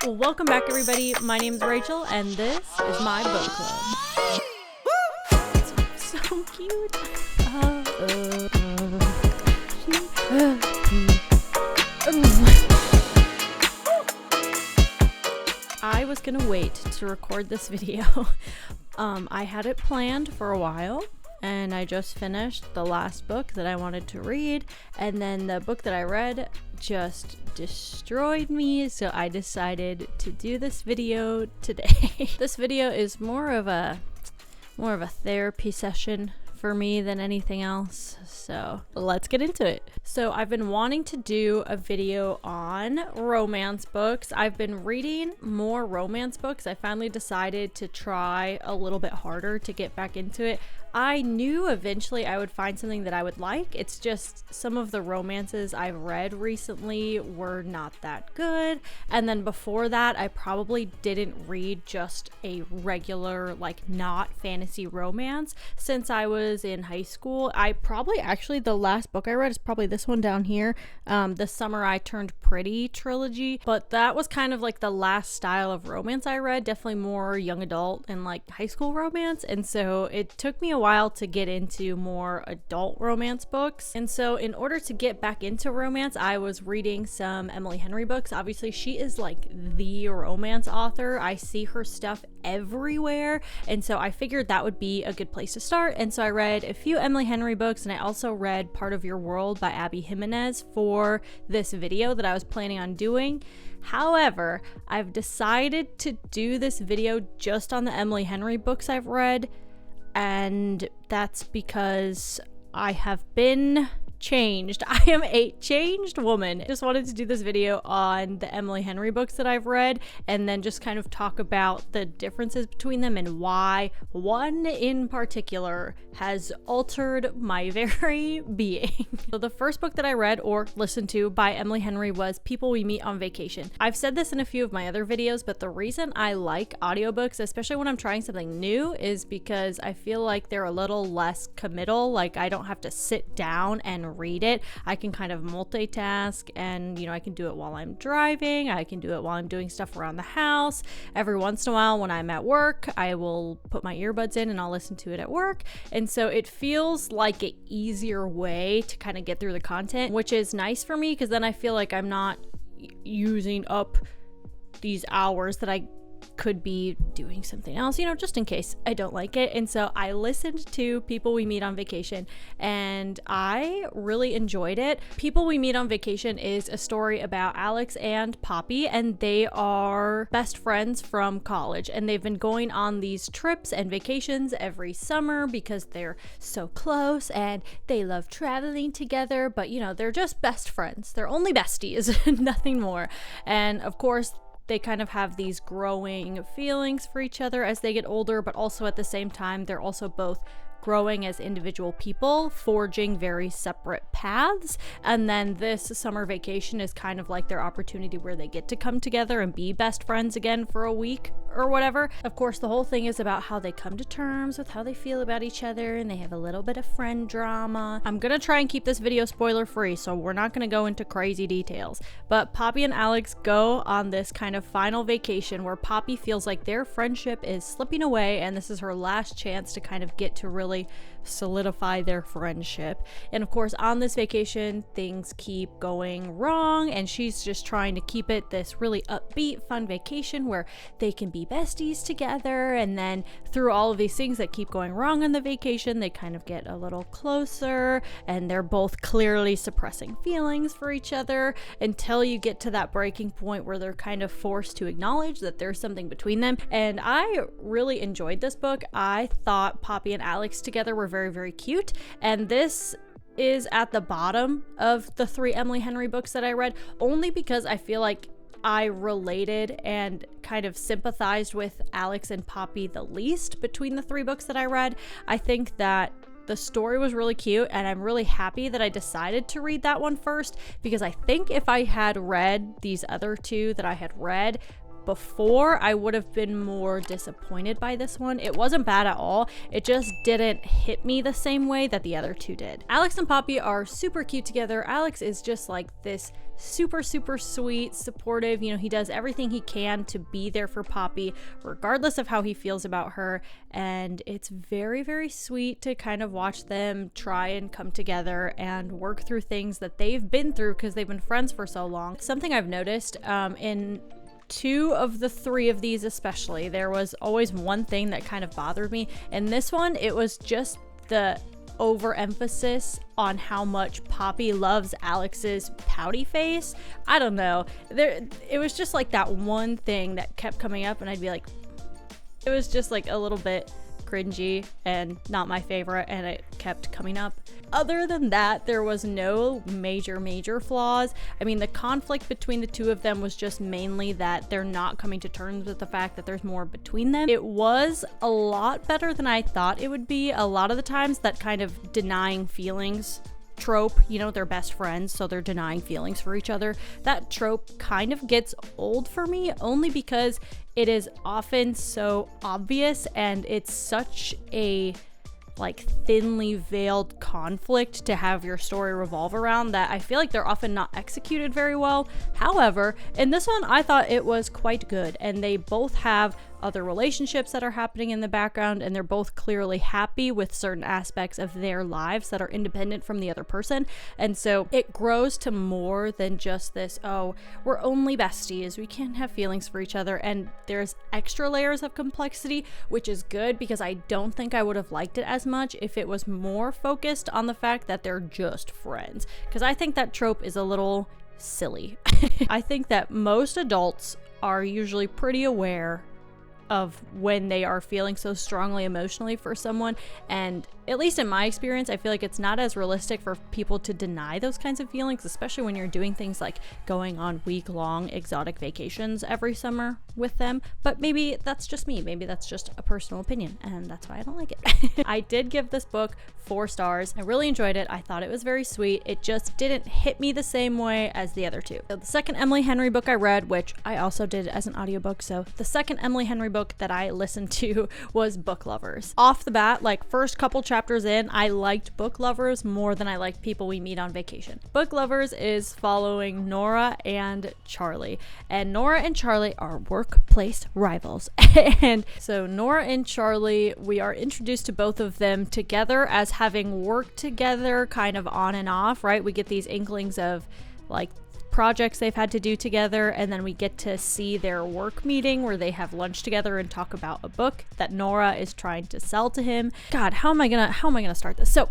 Well, welcome back, everybody. My name is Rachel, and this is my book club. It's so cute. I was gonna wait to record this video. I had it planned for a while, and I just finished the last book that I wanted to read, and then the book that I read just destroyed me, so I decided to do this video today. This video is more of a therapy session for me than anything else, so let's get into it. So I've been wanting to do a video on romance books. I've been reading more romance books. I finally decided to try a little bit harder to get back into it. I knew eventually I would find something that I would like. It's just some of the romances I've read recently were not that good. And then before that, I probably didn't read just a regular, like, not fantasy romance since I was in high school. Actually, the last book I read is probably this one down here, The Summer I Turned Pretty trilogy. But that was kind of like the last style of romance I read, definitely more young adult and like high school romance. And so it took me a while to get into more adult romance books. And so in order to get back into romance, I was reading some Emily Henry books. Obviously, she is like the romance author. I see her stuff everywhere, and so I figured that would be a good place to start. And so I read a few Emily Henry books, and I also read Part of Your World by Abby Jimenez for this video that I was planning on doing. However, I've decided to do this video just on the Emily Henry books I've read, and that's because I have been changed. I am a changed woman. Just wanted to do this video on the Emily Henry books that I've read, and then just kind of talk about the differences between them and why one in particular has altered my very being. So the first book that I read or listened to by Emily Henry was People We Meet on Vacation. I've said this in a few of my other videos, but the reason I like audiobooks, especially when I'm trying something new, is because I feel like they're a little less committal. Like, I don't have to sit down and read it. I can kind of multitask, and I can do it while I'm driving. I can do it while I'm doing stuff around the house. Every once in a while when I'm at work, I will put my earbuds in and I'll listen to it at work. And so it feels like an easier way to kind of get through the content, which is nice for me because then I feel like I'm not using up these hours that I could be doing something else, just in case I don't like it. And so I listened to People We Meet on Vacation, and I really enjoyed it. People We Meet on Vacation is a story about Alex and Poppy, and they are best friends from college, and they've been going on these trips and vacations every summer because they're so close and they love traveling together, but they're just best friends. They're only besties, nothing more. And of course, they kind of have these growing feelings for each other as they get older, but also at the same time, they're also both growing as individual people, forging very separate paths. And then this summer vacation is kind of like their opportunity where they get to come together and be best friends again for a week or whatever. Of course, the whole thing is about how they come to terms with how they feel about each other, and they have a little bit of friend drama. I'm gonna try and keep this video spoiler free, so we're not gonna go into crazy details. But Poppy and Alex go on this kind of final vacation where Poppy feels like their friendship is slipping away, and this is her last chance to kind of get to really solidify their friendship. And of course, on this vacation, things keep going wrong, and she's just trying to keep it this really upbeat, fun vacation where they can be besties together. And then through all of these things that keep going wrong on the vacation, they kind of get a little closer, and they're both clearly suppressing feelings for each other until you get to that breaking point where they're kind of forced to acknowledge that there's something between them. And I really enjoyed this book. I thought Poppy and Alex together were very, very cute, and this is at the bottom of the 3 Emily Henry books that I read, only because I feel like I related and kind of sympathized with Alex and Poppy the least between the 3 books that I read. I think that the story was really cute, and I'm really happy that I decided to read that one first, because I think if I had read these other 2 that I had read, before, I would have been more disappointed by this one. It wasn't bad at all. It just didn't hit me the same way that the other two did. Alex and Poppy are super cute together. Alex is just like this super sweet, supportive, you know, he does everything he can to be there for Poppy regardless of how he feels about her, and it's very sweet to kind of watch them try and come together and work through things that they've been through because they've been friends for so long. Something I've noticed in 2 of the 3 of these especially, there was always one thing that kind of bothered me. In this one, it was just the overemphasis on how much Poppy loves Alex's pouty face. I don't know. It was just like that one thing that kept coming up, and I'd be like, it was just like a little bit cringy and not my favorite, and it kept coming up. Other than that, there was no major flaws. I mean, the conflict between the 2 of them was just mainly that they're not coming to terms with the fact that there's more between them. It was a lot better than I thought it would be. A lot of the times that kind of denying feelings trope, you know, they're best friends, so they're denying feelings for each other. That trope kind of gets old for me, only because it is often so obvious and it's such a like thinly veiled conflict to have your story revolve around that I feel like they're often not executed very well. However, in this one, I thought it was quite good, and they both have other relationships that are happening in the background, and they're both clearly happy with certain aspects of their lives that are independent from the other person. And so it grows to more than just this, oh, we're only besties, we can't have feelings for each other. And there's extra layers of complexity, which is good, because I don't think I would have liked it as much if it was more focused on the fact that they're just friends, because I think that trope is a little silly. I think that most adults are usually pretty aware of when they are feeling so strongly emotionally for someone, and at least in my experience, I feel like it's not as realistic for people to deny those kinds of feelings, especially when you're doing things like going on week-long exotic vacations every summer with them. But maybe that's just me, maybe that's just a personal opinion, and that's why I don't like it. I did give this book 4 stars. I really enjoyed it. I thought it was very sweet. It just didn't hit me the same way as the other 2. So the second Emily Henry book I read, which I also did as an audiobook, so the second Emily Henry book that I listened to was Book Lovers. Off the bat, like first couple chapters in, I liked Book Lovers more than I liked People We Meet on Vacation. Book Lovers is following Nora and Charlie, and Nora and Charlie are workplace rivals. And so Nora and Charlie, we are introduced to both of them together as having worked together kind of on and off, right? We get these inklings of like projects they've had to do together, and then we get to see their work meeting where they have lunch together and talk about a book that Nora is trying to sell to him. God, how am I gonna start this? So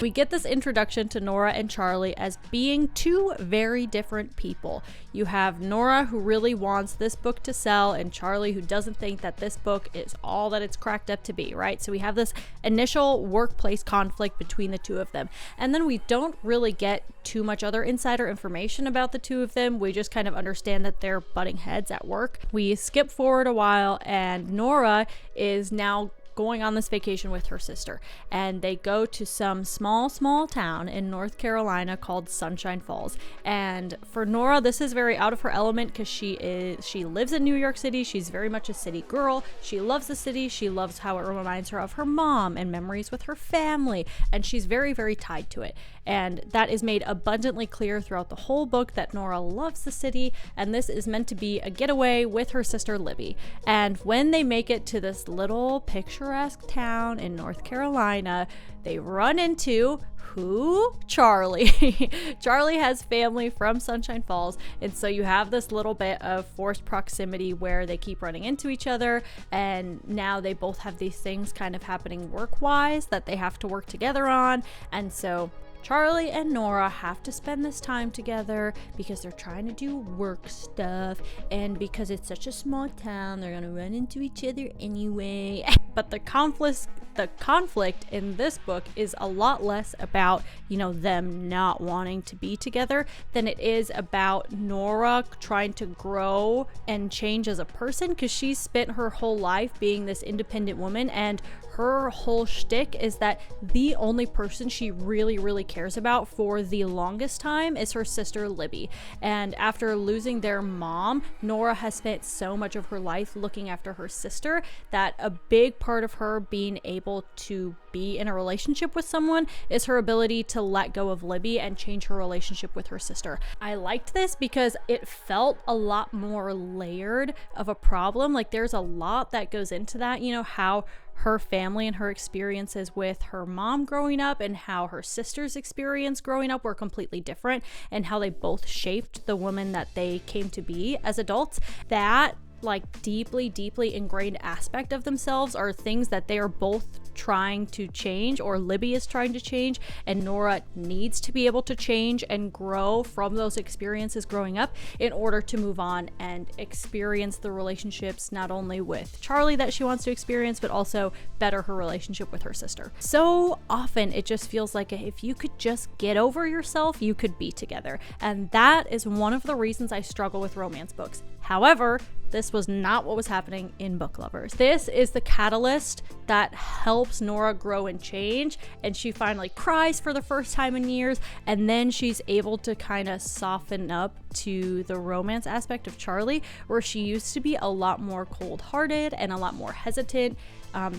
we get this introduction to Nora and Charlie as being 2 very different people. You have Nora, who really wants this book to sell, and Charlie, who doesn't think that this book is all that it's cracked up to be, right? So we have this initial workplace conflict between the 2 of them, and then we don't really get too much other insider information about the 2 of them. We just kind of understand that they're butting heads at work. We skip forward a while, and Nora is now going on this vacation with her sister, and they go to some small town in North Carolina called Sunshine Falls. And for Nora, this is very out of her element because she lives in New York City. She's very much a city girl. She loves the city. She loves how it reminds her of her mom and memories with her family, and she's very tied to it. And that is made abundantly clear throughout the whole book, that Nora loves the city, and this is meant to be a getaway with her sister Libby. And when they make it to this little picturesque town in North Carolina, they run into who? Charlie. Charlie has family from Sunshine Falls, and so you have this little bit of forced proximity where they keep running into each other, and now they both have these things kind of happening work-wise that they have to work together on. And so Charlie and Nora have to spend this time together because they're trying to do work stuff, and because it's such a small town, they're gonna run into each other anyway. But the conflict in this book is a lot less about, you know, them not wanting to be together than it is about Nora trying to grow and change as a person, because she's spent her whole life being this independent woman, and her whole shtick is that the only person she really cares about for the longest time is her sister Libby. And after losing their mom, Nora has spent so much of her life looking after her sister that a big part of her being able to be in a relationship with someone is her ability to let go of Libby and change her relationship with her sister. I liked this because it felt a lot more layered of a problem. Like, there's a lot that goes into that, you know, how her family and her experiences with her mom growing up and how her sister's experience growing up were completely different, and how they both shaped the woman that they came to be as adults. That like deeply ingrained aspect of themselves are things that they are both trying to change, or Libby is trying to change, and Nora needs to be able to change and grow from those experiences growing up in order to move on and experience the relationships not only with Charlie that she wants to experience, but also better her relationship with her sister. So often it just feels like if you could just get over yourself, you could be together. And that is one of the reasons I struggle with romance books. However, this was not what was happening in Book Lovers. This is the catalyst that helps Nora grow and change, and she finally cries for the first time in years, and then she's able to kind of soften up to the romance aspect of Charlie, where she used to be a lot more cold-hearted and a lot more hesitant.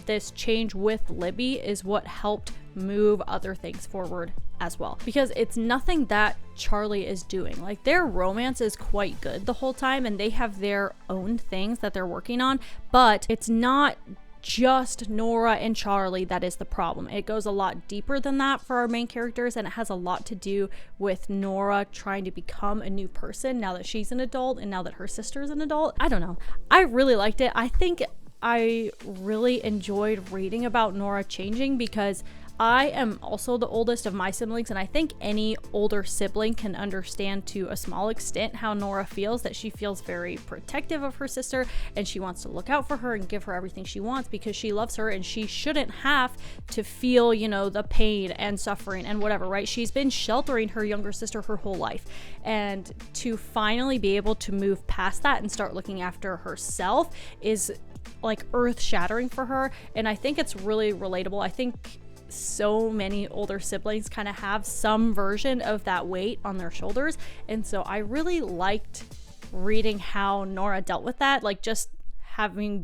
This change with Libby is what helped move other things forward as well, because it's nothing that Charlie is doing. Like, their romance is quite good the whole time, and they have their own things that they're working on, but it's not just Nora and Charlie that is the problem. It goes a lot deeper than that for our main characters, and it has a lot to do with Nora trying to become a new person now that she's an adult and now that her sister's an adult. I don't know. I really liked it. I think I really enjoyed reading about Nora changing, because I am also the oldest of my siblings, and I think any older sibling can understand to a small extent how Nora feels, that she feels very protective of her sister and she wants to look out for her and give her everything she wants because she loves her, and she shouldn't have to feel, you know, the pain and suffering and whatever, right? She's been sheltering her younger sister her whole life, and to finally be able to move past that and start looking after herself is like earth-shattering for her. And I think it's really relatable. I think so many older siblings kind of have some version of that weight on their shoulders, and so I really liked reading how Nora dealt with that, like just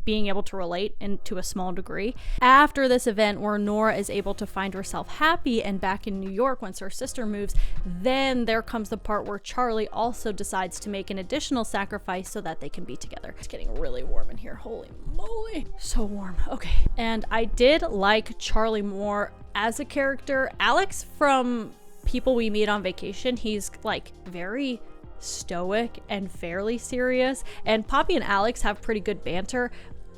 being able to relate and to a small degree. After this event where Nora is able to find herself happy and back in New York once her sister moves, then there comes the part where Charlie also decides to make an additional sacrifice so that they can be together. It's getting really warm in here. Holy moly. So warm. Okay. And I did like Charlie more as a character. Alex from People We Meet on Vacation, he's like very stoic and fairly serious, and Poppy and Alex have pretty good banter,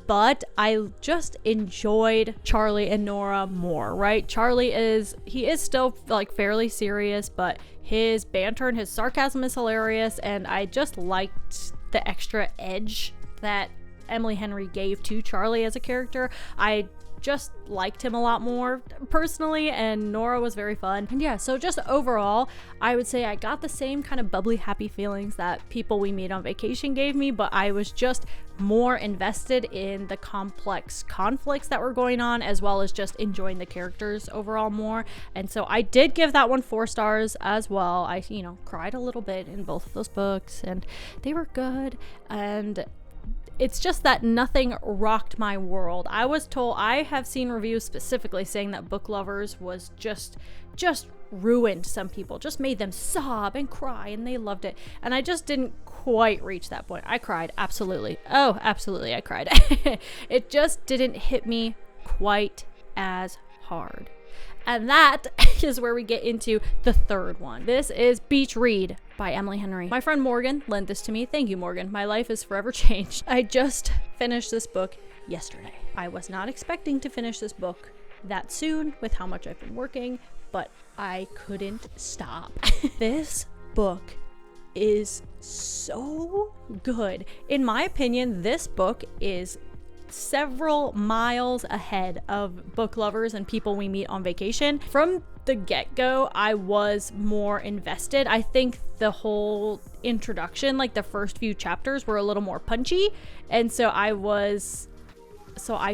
but I just enjoyed Charlie and Nora more, right? Charlie is still like fairly serious, but his banter and his sarcasm is hilarious, and I just liked the extra edge that Emily Henry gave to Charlie as a character. I just liked him a lot more personally, and Nora was very fun. And yeah, so just overall, I would say I got the same kind of bubbly, happy feelings that People We Meet on Vacation gave me, but I was just more invested in the complex conflicts that were going on, as well as just enjoying the characters overall more. And so I did give that one 4 stars as well. I, you know, cried a little bit in both of those books, and they were good. And it's just that nothing rocked my world. I was told, I have seen reviews specifically saying that Book Lovers was just ruined some people, just made them sob and cry, and they loved it. And I just didn't quite reach that point. I cried, absolutely. Oh, absolutely, I cried. It just didn't hit me quite as hard. And that is where we get into the third one. This is Beach Read by Emily Henry. My friend Morgan lent this to me. Thank you, Morgan. My life is forever changed. I just finished this book yesterday. I was not expecting to finish this book that soon with how much I've been working, but I couldn't stop. This book is so good. In my opinion, this book is several miles ahead of book lovers and people we meet on vacation. From the get-go, I was more invested. I think the whole introduction, like the first few chapters, were a little more punchy, and so I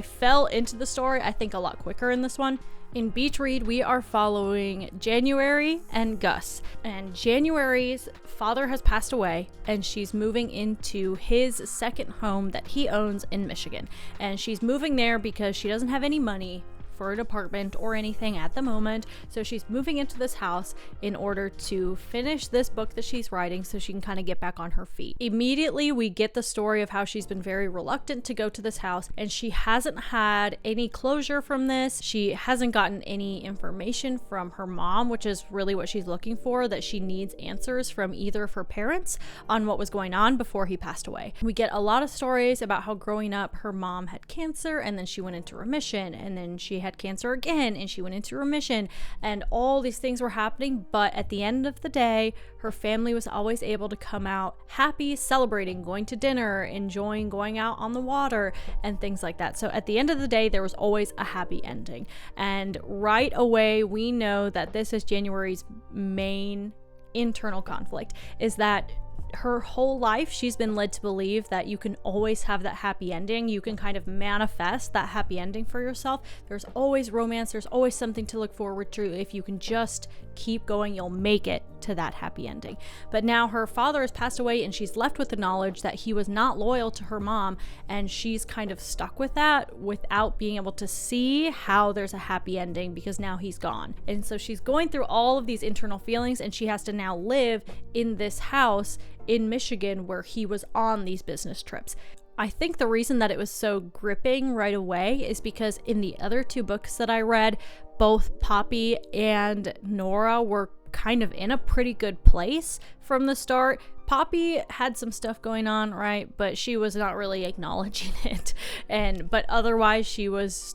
fell into the story, I think, a lot quicker in this one. In Beach Read, we are following January and Gus. And January's father has passed away, and she's moving into his second home that he owns in Michigan. And she's moving there because she doesn't have any money for an apartment or anything at the moment, so she's moving into this house in order to finish this book that she's writing so she can kind of get back on her feet. Immediately we get the story of how she's been very reluctant to go to this house, and she hasn't had any closure from this. She hasn't gotten any information from her mom, which is really what she's looking for, that she needs answers from either of her parents on what was going on before he passed away. We get a lot of stories about how growing up her mom had cancer, and then she went into remission, and then she had cancer again and she went into remission, and all these things were happening, but at the end of the day her family was always able to come out happy, celebrating, going to dinner, enjoying going out on the water and things like that. So at the end of the day there was always a happy ending, and right away we know that this is January's main internal conflict, is that her whole life she's been led to believe that you can always have that happy ending. You can kind of manifest that happy ending for yourself. There's always romance, there's always something to look forward to. If you can just keep going, you'll make it to that happy ending. But now her father has passed away, and she's left with the knowledge that he was not loyal to her mom, and she's kind of stuck with that without being able to see how there's a happy ending because now he's gone. And so she's going through all of these internal feelings, and she has to now live in this house in Michigan where he was on these business trips. I think the reason that it was so gripping right away is because in the other two books that I read, both Poppy and Nora were kind of in a pretty good place from the start. Poppy had some stuff going on, right? But she was not really acknowledging it. But otherwise she was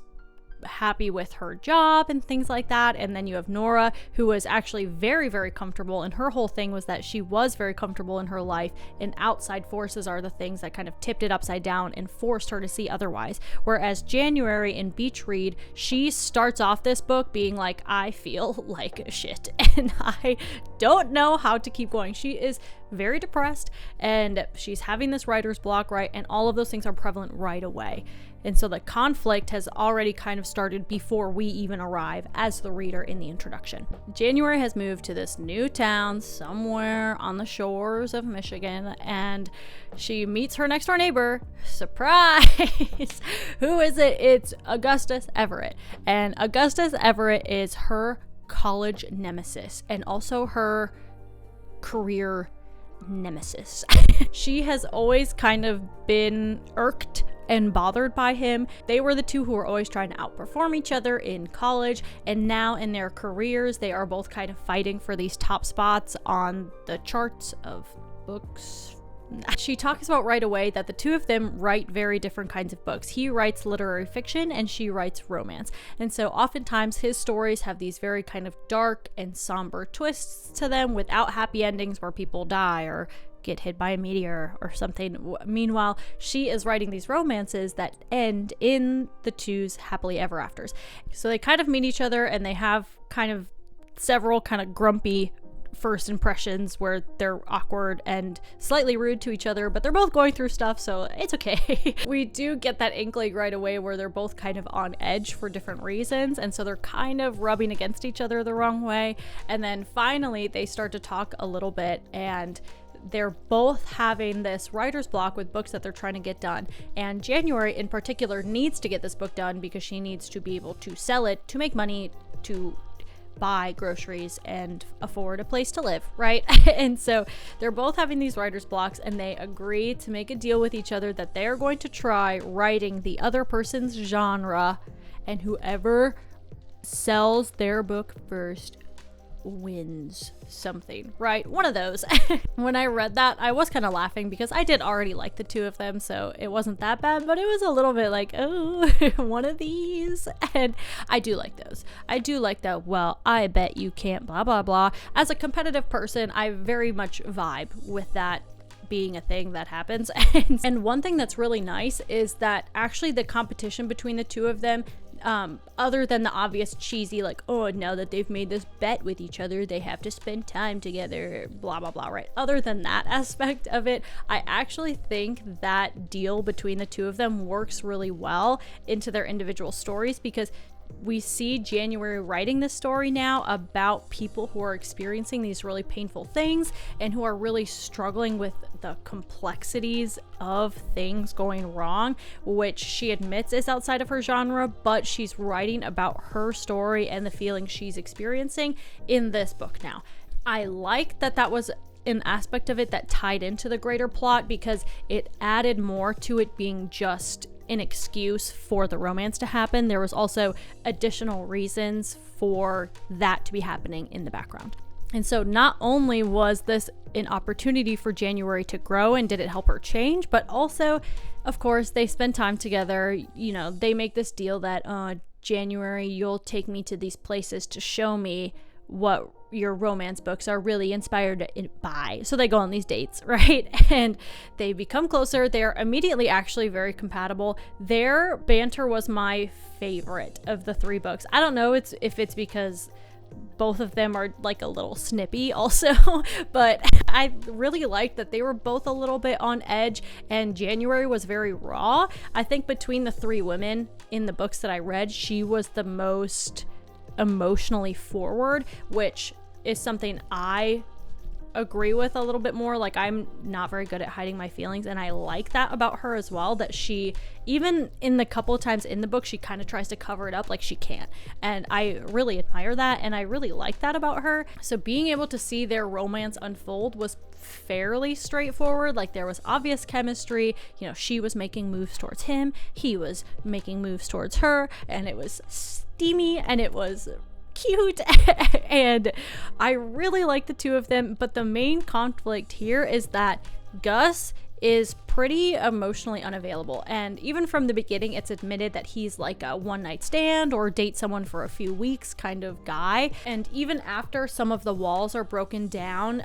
happy with her job and things like that. And then you have Nora, who was actually very, very comfortable, and her whole thing was that she was very comfortable in her life, and outside forces are the things that kind of tipped it upside down and forced her to see otherwise. Whereas January in Beach Read, she starts off this book being like, I feel like shit and I don't know how to keep going. She is very depressed and she's having this writer's block, right? And all of those things are prevalent right away. And so the conflict has already kind of started before we even arrive as the reader in the introduction. January has moved to this new town somewhere on the shores of Michigan, and she meets her next door neighbor. Surprise! Who is it? It's Augustus Everett. And Augustus Everett is her college nemesis and also her career nemesis. She has always kind of been irked and bothered by him. They were the two who were always trying to outperform each other in college, and now in their careers they are both kind of fighting for these top spots on the charts of books. She talks about right away that the two of them write very different kinds of books. He writes literary fiction and she writes romance. And so oftentimes his stories have these very kind of dark and somber twists to them without happy endings where people die or get hit by a meteor or something. Meanwhile, she is writing these romances that end in the two's happily ever afters. So they kind of meet each other, and they have kind of several kind of grumpy first impressions where they're awkward and slightly rude to each other, but they're both going through stuff, so it's okay. We do get that inkling right away where they're both kind of on edge for different reasons, and so they're kind of rubbing against each other the wrong way. And then finally they start to talk a little bit, and they're both having this writer's block with books that they're trying to get done. And January in particular needs to get this book done because she needs to be able to sell it to make money to buy groceries and afford a place to live, right? And so they're both having these writer's blocks, and they agree to make a deal with each other that they're going to try writing the other person's genre, and whoever sells their book first wins something, right? One of those. When I read that, I was kind of laughing because I did already like the two of them, so it wasn't that bad, but it was a little bit like, oh, one of these. And I do like those. I do like that, well, I bet you can't blah blah blah. As a competitive person, I very much vibe with that being a thing that happens. And one thing that's really nice is that actually the competition between the two of them, other than the obvious cheesy, like, oh, now that they've made this bet with each other, they have to spend time together, blah, blah, blah, right? Other than that aspect of it, I actually think that deal between the two of them works really well into their individual stories, because we see January writing this story now about people who are experiencing these really painful things and who are really struggling with the complexities of things going wrong, which she admits is outside of her genre, but she's writing about her story and the feelings she's experiencing in this book now. I like that that was an aspect of it that tied into the greater plot, because it added more to it being just an excuse for the romance to happen. There was also additional reasons for that to be happening in the background. And so not only was this an opportunity for January to grow and did it help her change, but also, of course, they spend time together. You know, they make this deal that, January, you'll take me to these places to show me what your romance books are really inspired by. So they go on these dates, right? And they become closer. They're immediately actually very compatible. Their banter was my favorite of the three books. I don't know if it's because both of them are like a little snippy also, but I really liked that they were both a little bit on edge, and January was very raw. I think between the three women in the books that I read, she was the most emotionally forward, which is something I agree with a little bit more. Like, I'm not very good at hiding my feelings, and I like that about her as well, that she, even in the couple of times in the book, she kind of tries to cover it up like she can't, and I really admire that, and I really like that about her. So being able to see their romance unfold was fairly straightforward. Like, there was obvious chemistry, you know, she was making moves towards him, he was making moves towards her, and it was steamy and it was cute and I really like the two of them. But the main conflict here is that Gus is pretty emotionally unavailable, and even from the beginning it's admitted that he's like a one-night stand or date someone for a few weeks kind of guy. And even after some of the walls are broken down,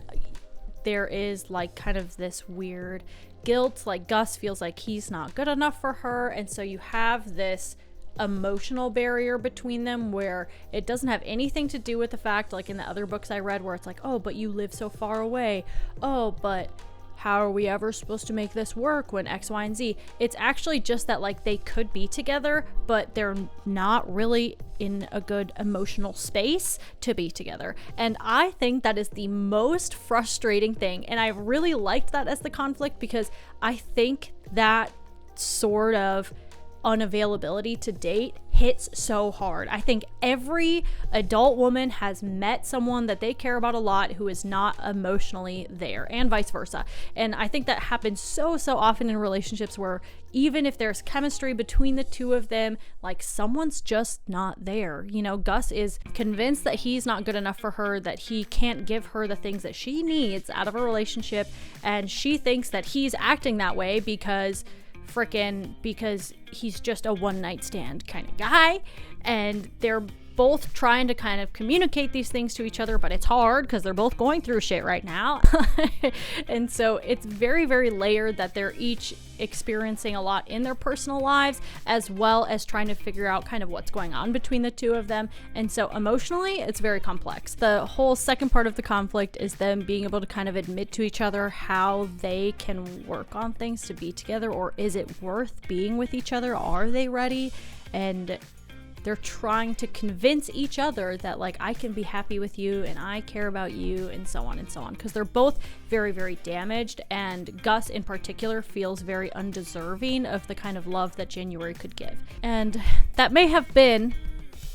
there is like kind of this weird guilt, like Gus feels like he's not good enough for her, and so you have this emotional barrier between them where it doesn't have anything to do with the fact, like in the other books I read, where it's like, oh, but you live so far away, oh, but how are we ever supposed to make this work when X, Y, and Z? It's actually just that, like, they could be together, but they're not really in a good emotional space to be together. And I think that is the most frustrating thing, and I really liked that as the conflict, because I think that sort of unavailability to date hits so hard. I think every adult woman has met someone that they care about a lot who is not emotionally there, and vice versa. And I think that happens so often in relationships, where even if there's chemistry between the two of them, like, someone's just not there. You know, Gus is convinced that he's not good enough for her, that he can't give her the things that she needs out of a relationship, and she thinks that he's acting that way because he's just a one-night stand kind of guy. And they're both trying to kind of communicate these things to each other, but it's hard because they're both going through shit right now. And so it's very, very layered, that they're each experiencing a lot in their personal lives, as well as trying to figure out kind of what's going on between the two of them. And so emotionally, it's very complex. The whole second part of the conflict is them being able to kind of admit to each other how they can work on things to be together, or is it worth being with each other? Are they ready? And they're trying to convince each other that, like, I can be happy with you and I care about you, and so on and so on, because they're both very, very damaged, and Gus in particular feels very undeserving of the kind of love that January could give. And that may have been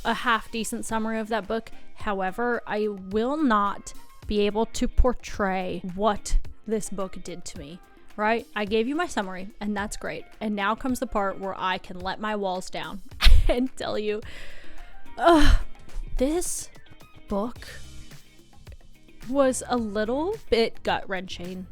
a half decent summary of that book. However, I will not be able to portray what this book did to me. Right? I gave you my summary, and that's great. And now comes the part where I can let my walls down and tell you, this book was a little bit gut-wrenching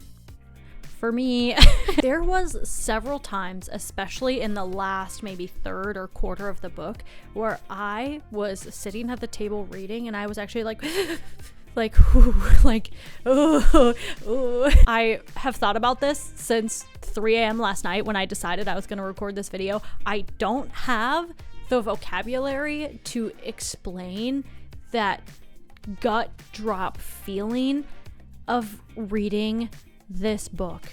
for me. There was several times, especially in the last maybe third or quarter of the book, where I was sitting at the table reading, and I was actually like like, ooh, like, ooh, ooh. I have thought about this since 3 a.m. last night when I decided I was going to record this video. I don't have the vocabulary to explain that gut drop feeling of reading this book.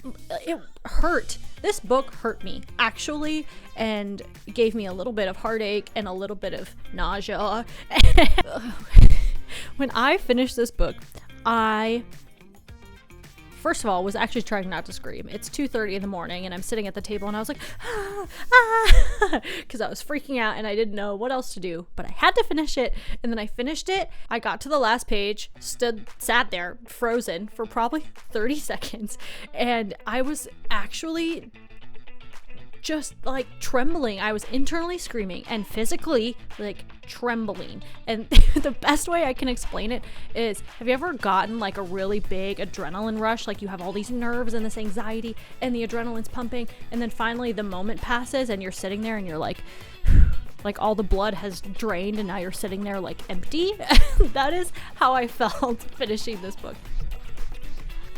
It hurt. This book hurt me, actually, and gave me a little bit of heartache and a little bit of nausea. When I finished this book, I first of all was actually trying not to scream. It's 2:30 in the morning and I'm sitting at the table and I was like, because I was freaking out and I didn't know what else to do, but I had to finish it. And then I finished it. I got to the last page, sat there frozen for probably 30 seconds, and I was actually just like trembling. I was internally screaming and physically like trembling. And the best way I can explain it is, have you ever gotten like a really big adrenaline rush? Like you have all these nerves and this anxiety and the adrenaline's pumping, and then finally the moment passes and you're sitting there and you're like all the blood has drained and now you're sitting there like empty. That is how I felt finishing this book.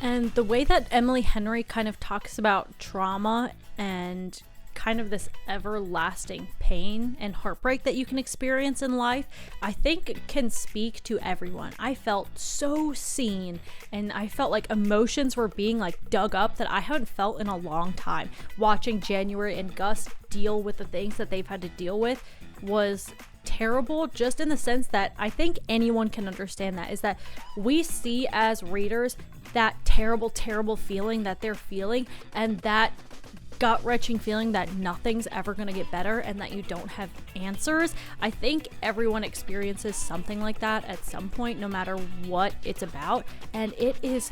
And the way that Emily Henry kind of talks about trauma and kind of this everlasting pain and heartbreak that you can experience in life, I think can speak to everyone. I felt so seen, and I felt like emotions were being like dug up that I haven't felt in a long time. Watching January and Gus deal with the things that they've had to deal with was terrible, just in the sense that I think anyone can understand that, is that we see as readers that terrible feeling that they're feeling, and that gut-wrenching feeling that nothing's ever going to get better and that you don't have answers. I think everyone experiences something like that at some point, no matter what it's about, and it is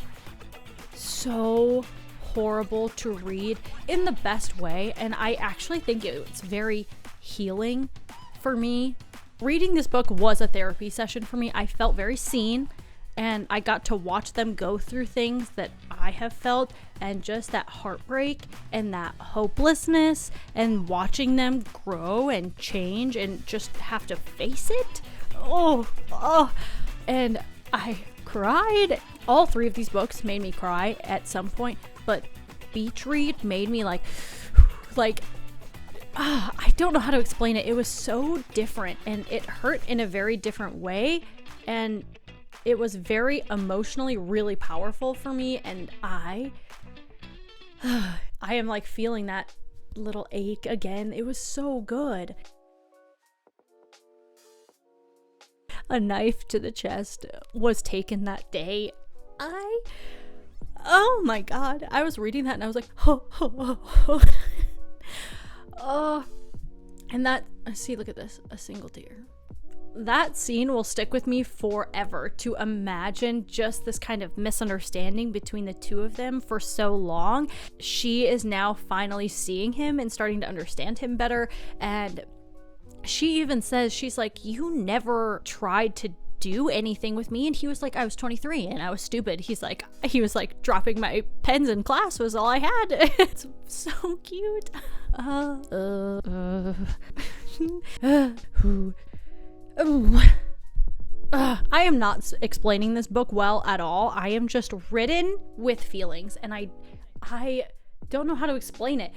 so horrible to read in the best way. And I actually think it's very healing for me. Reading this book was a therapy session for me. I felt very seen, and I got to watch them go through things that I have felt, and just that heartbreak and that hopelessness, and watching them grow and change and just have to face it. And I cried. All 3 of these books made me cry at some point, but Beach Read made me I don't know how to explain it. It was so different, and it hurt in a very different way, and it was very emotionally really powerful for me, and I am like feeling that little ache again. It was so good. A knife to the chest was taken that day. Oh my god, I was reading that and I was like, and that, see, look at this, a single tear. That scene will stick with me forever, to imagine just this kind of misunderstanding between the two of them for so long. She is now finally seeing him and starting to understand him better, and she even says, she's like, you never tried to do anything with me. And he was like, I was 23 and I was stupid. He was like dropping my pens in class was all I had. It's so cute. I am not explaining this book well at all. I am just ridden with feelings, and I don't know how to explain it.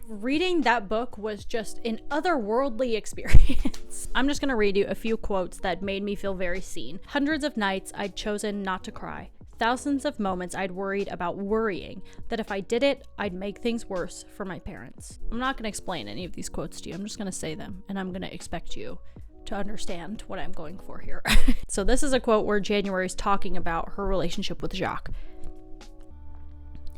Reading that book was just an otherworldly experience. I'm just gonna read you a few quotes that made me feel very seen. Hundreds of nights I'd chosen not to cry. Thousands of moments I'd worried about worrying, that if I did it, I'd make things worse for my parents. I'm not gonna explain any of these quotes to you. I'm just gonna say them, and I'm gonna expect you to understand what I'm going for here. So this is a quote where January's talking about her relationship with Jacques.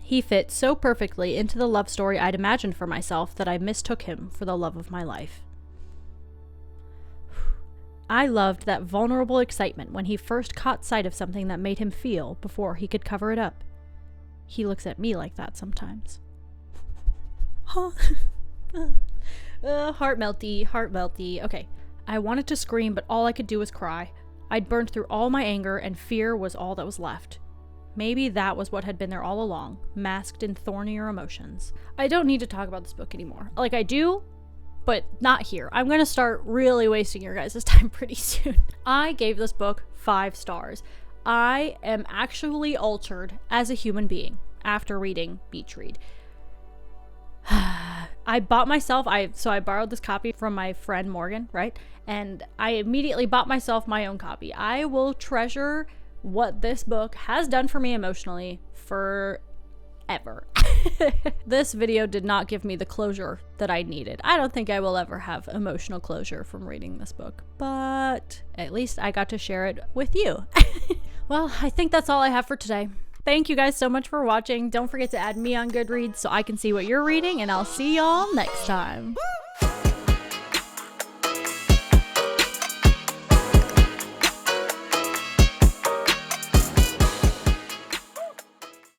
He fit so perfectly into the love story I'd imagined for myself that I mistook him for the love of my life. I loved that vulnerable excitement when he first caught sight of something that made him feel before he could cover it up. He looks at me like that sometimes. Heart melty. Okay. I wanted to scream, but all I could do was cry. I'd burned through all my anger, and fear was all that was left. Maybe that was what had been there all along, masked in thornier emotions. I don't need to talk about this book anymore. Like, I do, but not here. I'm gonna start really wasting your guys' time pretty soon. I gave this book 5 stars. I am actually altered as a human being after reading Beach Read. I bought myself, I borrowed this copy from my friend Morgan, right? And I immediately bought myself my own copy. I will treasure what this book has done for me emotionally forever. This video did not give me the closure that I needed. I don't think I will ever have emotional closure from reading this book, but at least I got to share it with you. Well, I think that's all I have for today. Thank you guys so much for watching. Don't forget to add me on Goodreads so I can see what you're reading, and I'll see y'all next time.